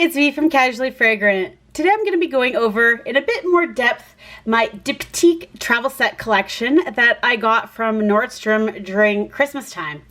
it's me from Casually Fragrant. Today I'm going to be going over in a bit more depth my Diptyque travel set collection that I got from Nordstrom during Christmas time.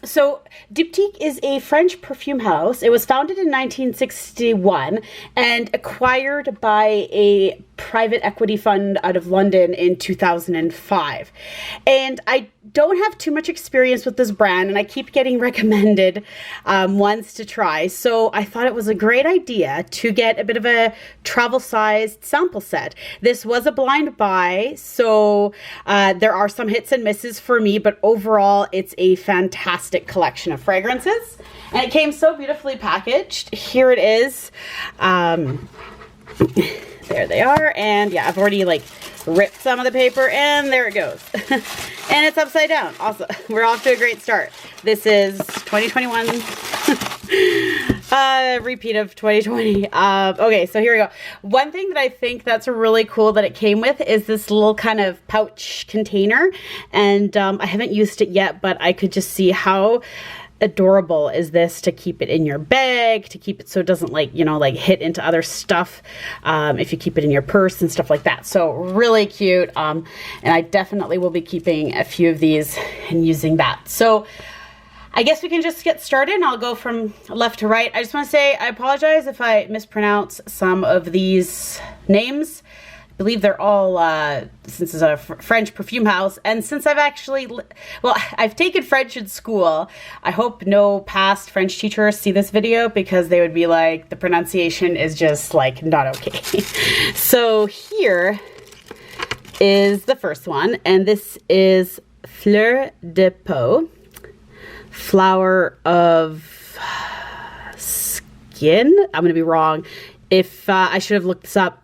So Diptyque is a French perfume house. It was founded in 1961 and acquired by a private equity fund out of London in 2005. And I don't have too much experience with this brand, and I keep getting recommended ones to try. So I thought it was a great idea to get a bit of a travel-sized sample set. This was a blind buy, so there are some hits and misses for me, but overall it's a fantastic collection of fragrances. And it came so beautifully packaged. Here it is. There they are, and yeah, I've already like ripped some of the paper, and there it goes. And it's upside down. Also, we're off to a great start. This is 2021, repeat of 2020. Okay, so here we go. One thing that I think that's really cool that it came with is this little kind of pouch container, and I haven't used it yet, but I could just see how adorable is this to keep it in your bag, to keep it so it doesn't like, you know, like hit into other stuff if you keep it in your purse and stuff like that. So really cute, and I definitely will be keeping a few of these and using that. So I guess we can just get started, and I'll go from left to right. I just want to say I apologize if I mispronounce some of these names. I believe they're all, since it's a French perfume house, and since I've actually, well, I've taken French in school, I hope no past French teachers see this video, because they would be like, the pronunciation is just like not okay. So here is the first one, and this is Fleur de Peau, flower of skin. I'm gonna be wrong. If I should have looked this up.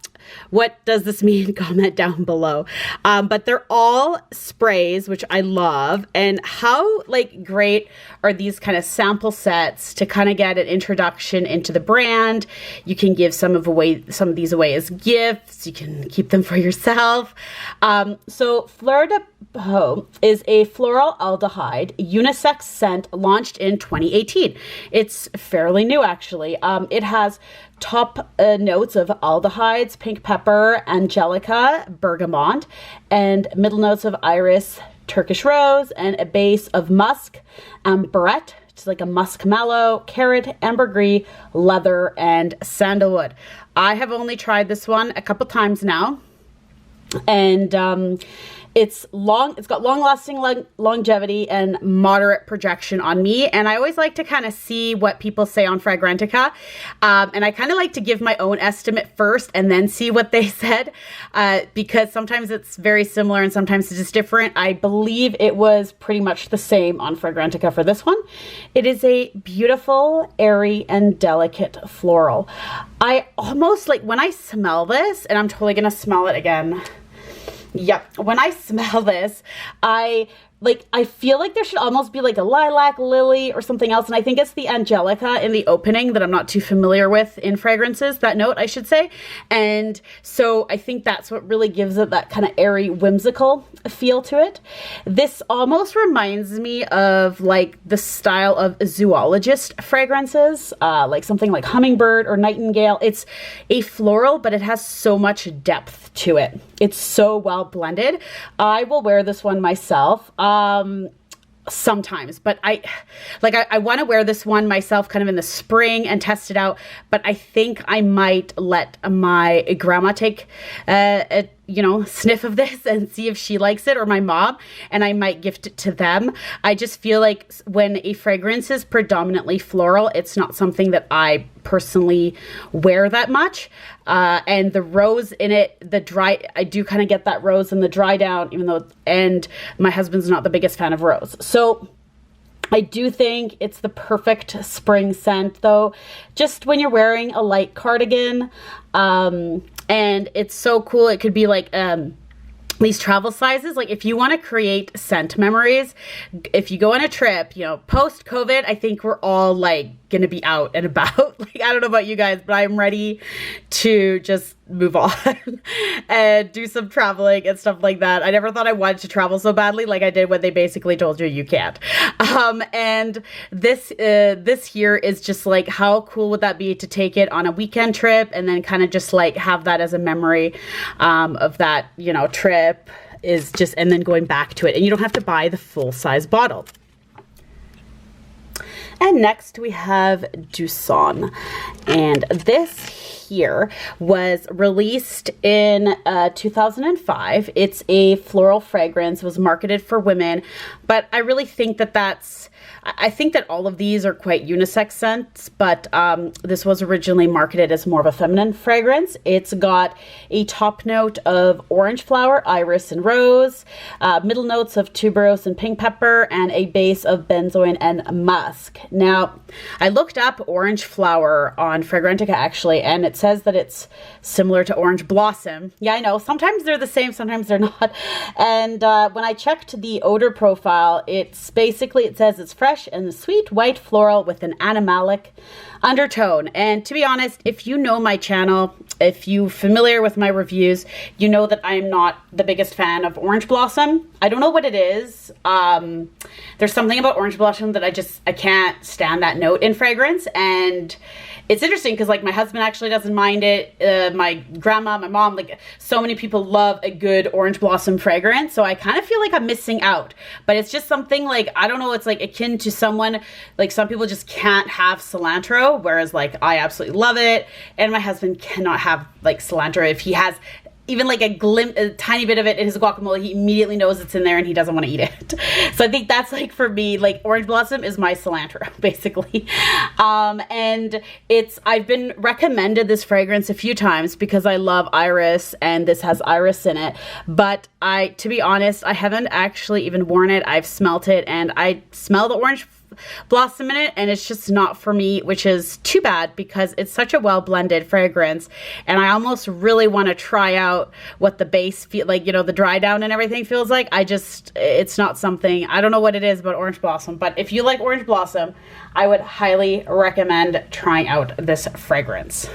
What does this mean? Comment down below. But they're all sprays, which I love. And how like great are these kind of sample sets to kind of get an introduction into the brand. You can give some of these away as gifts. You can keep them for yourself. So Fleur de Peau is a floral aldehyde unisex scent launched in 2018. It's fairly new, actually. It has top notes of aldehydes, pink pepper, angelica, bergamot, and middle notes of iris, Turkish rose, and a base of musk, amberette, which is like a musk mallow, carrot, ambergris, leather, and sandalwood. I have only tried this one a couple times now, and it's got long-lasting longevity and moderate projection on me, and I always like to kind of see what people say on Fragrantica, and I kind of like to give my own estimate first and then see what they said, because sometimes it's very similar and sometimes it's just different. I believe it was pretty much the same on Fragrantica for this one. It is a beautiful, airy, and delicate floral. I almost like when I smell this, and I'm totally gonna smell it again. Yep, when I smell this, I feel like there should almost be like a lilac, lily, or something else. And I think it's the angelica in the opening that I'm not too familiar with in fragrances, that note, I should say. And so I think that's what really gives it that kind of airy, whimsical feel to it. This almost reminds me of like the style of zoologist fragrances, like something like hummingbird or nightingale. It's a floral, but it has so much depth to it. It's so well blended. I will wear this one myself. Sometimes, but I want to wear this one myself kind of in the spring and test it out, but I think I might let my grandma take a sniff of this and see if she likes it, or my mom, and I might gift it to them. I just feel like when a fragrance is predominantly floral, it's not something that I personally wear that much. And the rose in it, I do kind of get that rose in the dry down, and my husband's not the biggest fan of rose. So I do think it's the perfect spring scent, though, just when you're wearing a light cardigan. And it's so cool. It could be like these travel sizes. Like if you want to create scent memories, if you go on a trip, post-COVID, I think we're all like going to be out and about. Like, I don't know about you guys, but I'm ready to just move on and do some traveling and stuff like that. I never thought I wanted to travel so badly like I did when they basically told you can't. And this here is just like, how cool would that be to take it on a weekend trip and then kind of just like have that as a memory of that, you know, trip is just, and then going back to it. And you don't have to buy the full size bottle. And next we have Duson, and this here was released in 2005. It's a floral fragrance, was marketed for women, but I really think that I think that all of these are quite unisex scents, but this was originally marketed as more of a feminine fragrance. It's got a top note of orange flower, iris, and rose, middle notes of tuberose and pink pepper, and a base of benzoin and musk. Now, I looked up orange flower on Fragrantica actually, and it says that it's similar to orange blossom. Yeah, I know, sometimes they're the same, sometimes they're not. And when I checked the odor profile, it says it's fresh and sweet white floral with an animalic undertone. And to be honest, if you know my channel, if you're familiar with my reviews, you know that I'm not the biggest fan of orange blossom. I don't know what it is. There's something about orange blossom that I can't stand that note in fragrance. And it's interesting because like my husband actually doesn't mind it. My grandma, my mom, like so many people love a good orange blossom fragrance. So I kind of feel like I'm missing out, but it's just something like, I don't know, it's like akin to someone, like some people just can't have cilantro, whereas like I absolutely love it. And my husband cannot have like cilantro. If he has even like a tiny bit of it in his guacamole, he immediately knows it's in there and he doesn't want to eat it. So I think that's like, for me, like orange blossom is my cilantro, basically. And I've been recommended this fragrance a few times because I love iris and this has iris in it. But to be honest, I haven't actually even worn it. I've smelt it and I smell the orange blossom in it, and it's just not for me, which is too bad because it's such a well blended fragrance, and I almost really want to try out what the base feel like, you know, the dry down and everything feels like. It's not something, I don't know what it is about orange blossom, but if you like orange blossom, I would highly recommend trying out this fragrance.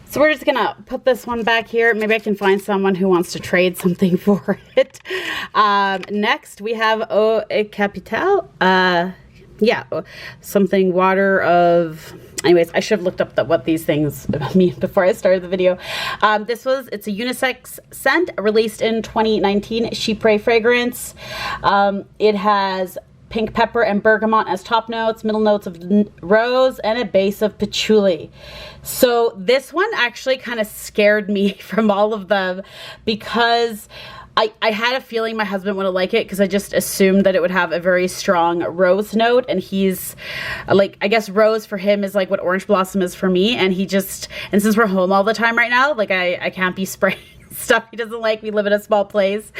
So we're just gonna put this one back here. Maybe I can find someone who wants to trade something for it. Next we have Eau Capitale. Yeah, something water of, anyways, I should have looked up what these things mean before I started the video. It's a unisex scent released in 2019, Chypre fragrance. It has pink pepper and bergamot as top notes, middle notes of rose, and a base of patchouli. So this one actually kind of scared me from all of them because I had a feeling my husband wouldn't like it because I just assumed that it would have a very strong rose note, and he's like, I guess rose for him is like what orange blossom is for me, and since we're home all the time right now, like I can't be spraying stuff he doesn't like. We live in a small place,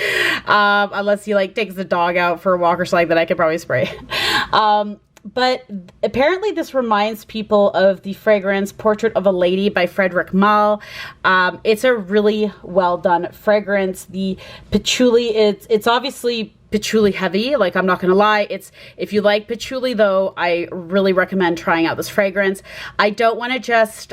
unless he like takes the dog out for a walk or something, that I could probably spray. But apparently this reminds people of the fragrance Portrait of a Lady by Frederic Malle. It's a really well done fragrance. The patchouli, it's obviously patchouli heavy, like I'm not gonna lie. If you like patchouli though, I really recommend trying out this fragrance. I don't want to just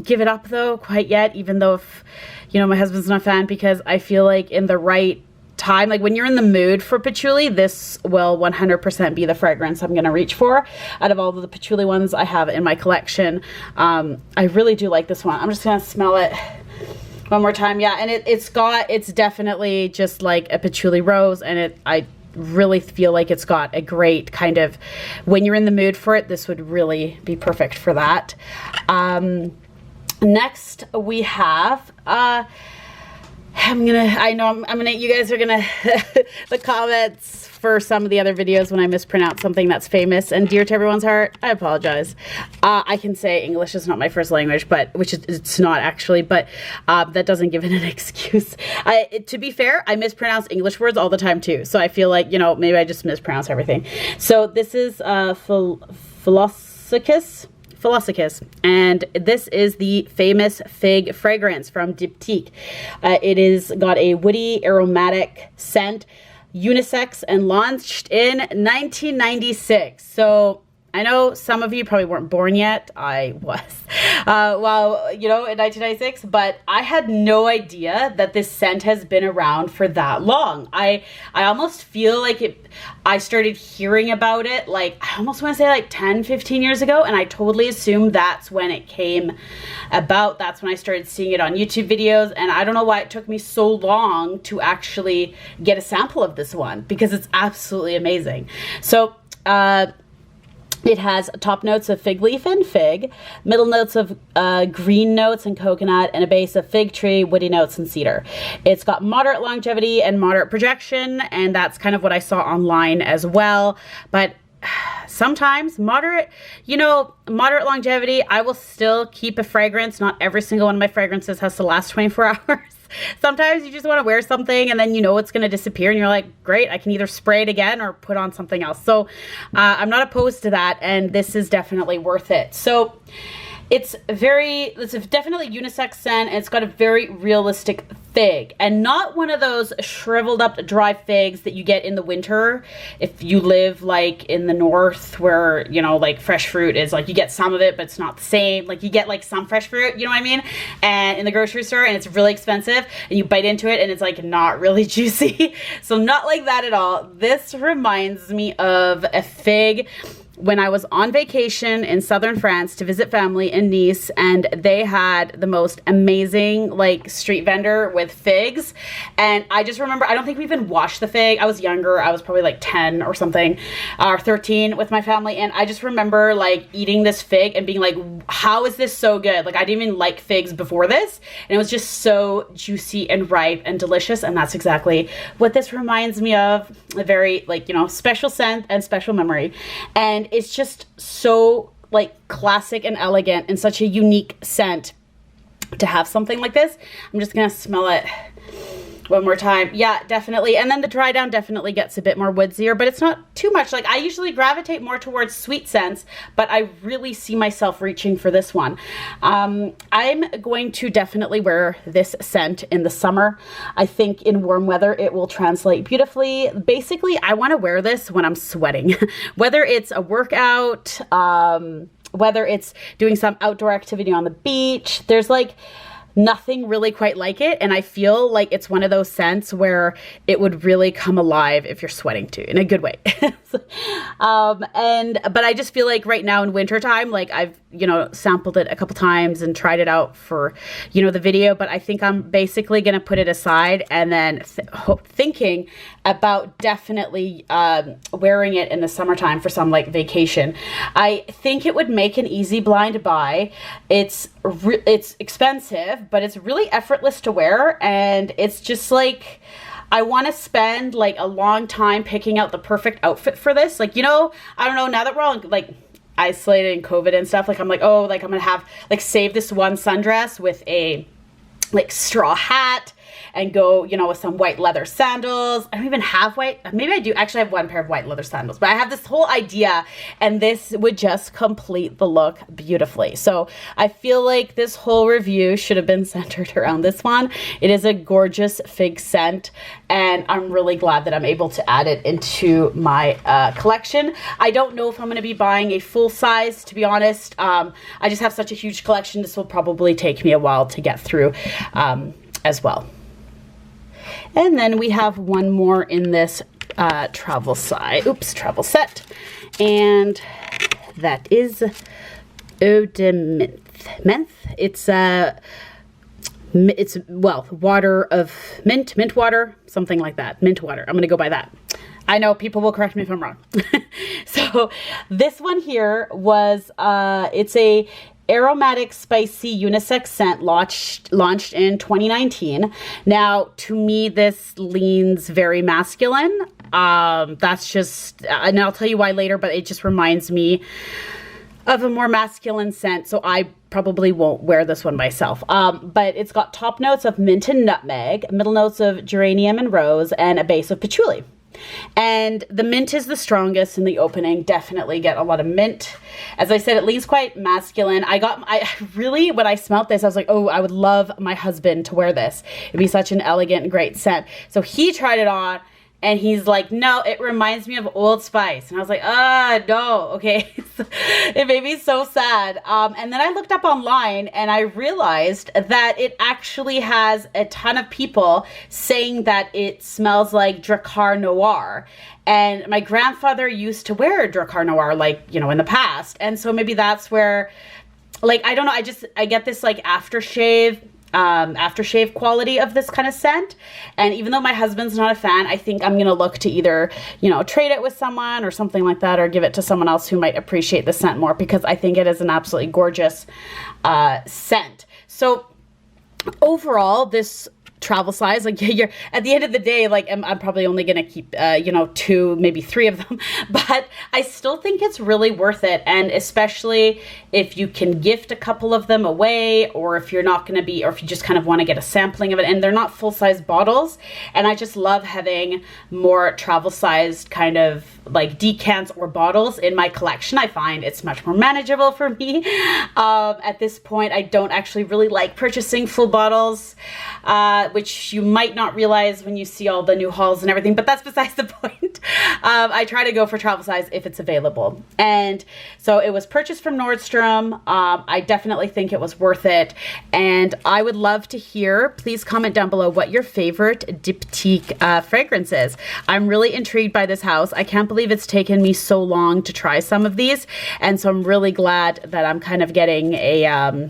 give it up though quite yet, even though if, you know, my husband's not a fan, because I feel like in the right time, like when you're in the mood for patchouli, this will 100% be the fragrance I'm gonna reach for out of all of the patchouli ones I have in my collection. I really do like this one. I'm just gonna smell it one more time. Yeah, and it's definitely just like a patchouli rose, and I really feel like it's got a great kind of, when you're in the mood for it, this would really be perfect for that. Next we have you guys are gonna the comments for some of the other videos when I mispronounce something that's famous and dear to everyone's heart, I apologize. I can say English is not my first language, it's not actually, but that doesn't give it an excuse. To be fair, I mispronounce English words all the time too, so I feel like, you know, maybe I just mispronounce everything. So this is Philosykos, and this is the famous fig fragrance from Diptyque. It is got a woody aromatic scent, unisex, and launched in 1996. So I know some of you probably weren't born yet. I was, well, you know, in 1996, but I had no idea that this scent has been around for that long. I almost feel like I started hearing about it, like, I almost want to say like 10, 15 years ago, and I totally assumed that's when it came about. That's when I started seeing it on YouTube videos, and I don't know why it took me so long to actually get a sample of this one, because it's absolutely amazing. So, it has top notes of fig leaf and fig, middle notes of green notes and coconut, and a base of fig tree, woody notes, and cedar. It's got moderate longevity and moderate projection, and that's kind of what I saw online as well. But sometimes moderate longevity, I will still keep a fragrance. Not every single one of my fragrances has to last 24 hours. Sometimes you just want to wear something and then you know it's going to disappear and you're like, great, I can either spray it again or put on something else. So I'm not opposed to that, and this is definitely worth it. So it's a definitely unisex scent, and it's got a very realistic fig, and not one of those shriveled up dry figs that you get in the winter if you live like in the north, where, you know, like fresh fruit is like, you get some of it but it's not the same. Like you get like some fresh fruit, you know what I mean, and in the grocery store, and it's really expensive, and you bite into it and it's like not really juicy. So not like that at all. This reminds me of a fig when I was on vacation in southern France to visit family in Nice, and they had the most amazing like street vendor with figs. And I just remember, I don't think we even washed the fig. I was younger. I was probably like 10 or something, or 13 with my family. And I just remember like eating this fig and being like, how is this so good? Like I didn't even like figs before this. And it was just so juicy and ripe and delicious. And that's exactly what this reminds me of. A very like, you know, special scent and special memory. And it's just so like classic and elegant and such a unique scent to have something like this. I'm just gonna smell it one more time. Yeah, definitely. And then the dry down definitely gets a bit more woodsier, but it's not too much. Like I usually gravitate more towards sweet scents, but I really see myself reaching for this one. I'm going to definitely wear this scent in the summer. I think in warm weather it will translate beautifully. Basically, I want to wear this when I'm sweating, whether it's a workout, whether it's doing some outdoor activity on the beach. There's like nothing really quite like it, and I feel like it's one of those scents where it would really come alive if you're sweating too, in a good way. But I just feel like right now in winter time, like I've, you know, sampled it a couple times and tried it out for, you know, the video, but I think I'm basically gonna put it aside and then thinking about definitely wearing it in the summertime for some like vacation. I think it would make an easy blind buy. It's expensive, but it's really effortless to wear, and it's just like, I want to spend like a long time picking out the perfect outfit for this. Like, you know, I don't know, now that we're all like isolated and COVID and stuff, like I'm like, oh, like I'm gonna have like save this one sundress with a like straw hat and go, you know, with some white leather sandals. I don't even have white, maybe I do actually have one pair of white leather sandals, but I have this whole idea, and this would just complete the look beautifully. So I feel like this whole review should have been centered around this one. It is a gorgeous fig scent, and I'm really glad that I'm able to add it into my collection. I don't know if I'm going to be buying a full size, to be honest. I just have such a huge collection. This will probably take me a while to get through as well. And then we have one more in this travel set, and that is Eau de Minthe. It's well, water of mint water, something like that, mint water. I'm gonna go by that. I know people will correct me if I'm wrong. So this one here was it's a aromatic spicy unisex scent launched in 2019. Now, to me, this leans very masculine. That's just, and I'll tell you why later, but it just reminds me of a more masculine scent, so I probably won't wear this one myself. But it's got top notes of mint and nutmeg, middle notes of geranium and rose, and a base of patchouli. And the mint is the strongest in the opening. Definitely get a lot of mint. As I said, it leans quite masculine. I really, when I smelled this, I was like, oh, I would love my husband to wear this. It'd be such an elegant and great scent. So he tried it on, And he's like, no, it reminds me of Old Spice. And I was like, no, okay. It made me so sad. And then I looked up online and I realized that it actually has a ton of people saying that it smells like Drakkar Noir. And my grandfather used to wear Drakkar Noir, like, you know, in the past. And so maybe that's where, like, I don't know, I get this like aftershave quality of this kind of scent. And even though my husband's not a fan, I think I'm gonna look to either, you know, trade it with someone or something like that, or give it to someone else who might appreciate the scent more, because I think it is an absolutely gorgeous scent. So overall, this travel size, like, you're at the end of the day, like, I'm probably only gonna keep you know, 2, maybe 3 of them, but I still think it's really worth it. And especially if you can gift a couple of them away, or if you're not gonna be, or if you just kind of want to get a sampling of it. And they're not full-size bottles, and I just love having more travel-sized kind of like decants or bottles in my collection. I find it's much more manageable for me. At this point, I don't actually really like purchasing full bottles, which you might not realize when you see all the new hauls and everything, but that's besides the point. I try to go for travel size if it's available. And so it was purchased from Nordstrom. I definitely think it was worth it. And I would love to hear, please comment down below what your favorite Diptyque fragrance is. I'm really intrigued by this house. I can't believe it's taken me so long to try some of these. And so I'm really glad that I'm kind of getting a,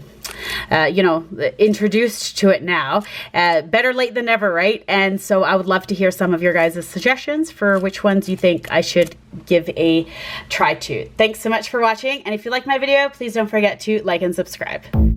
you know, introduced to it now. Better late than never, right? And so I would love to hear some of your guys' suggestions for which ones you think I should give a try to. Thanks so much for watching. And if you like my video, please don't forget to like and subscribe.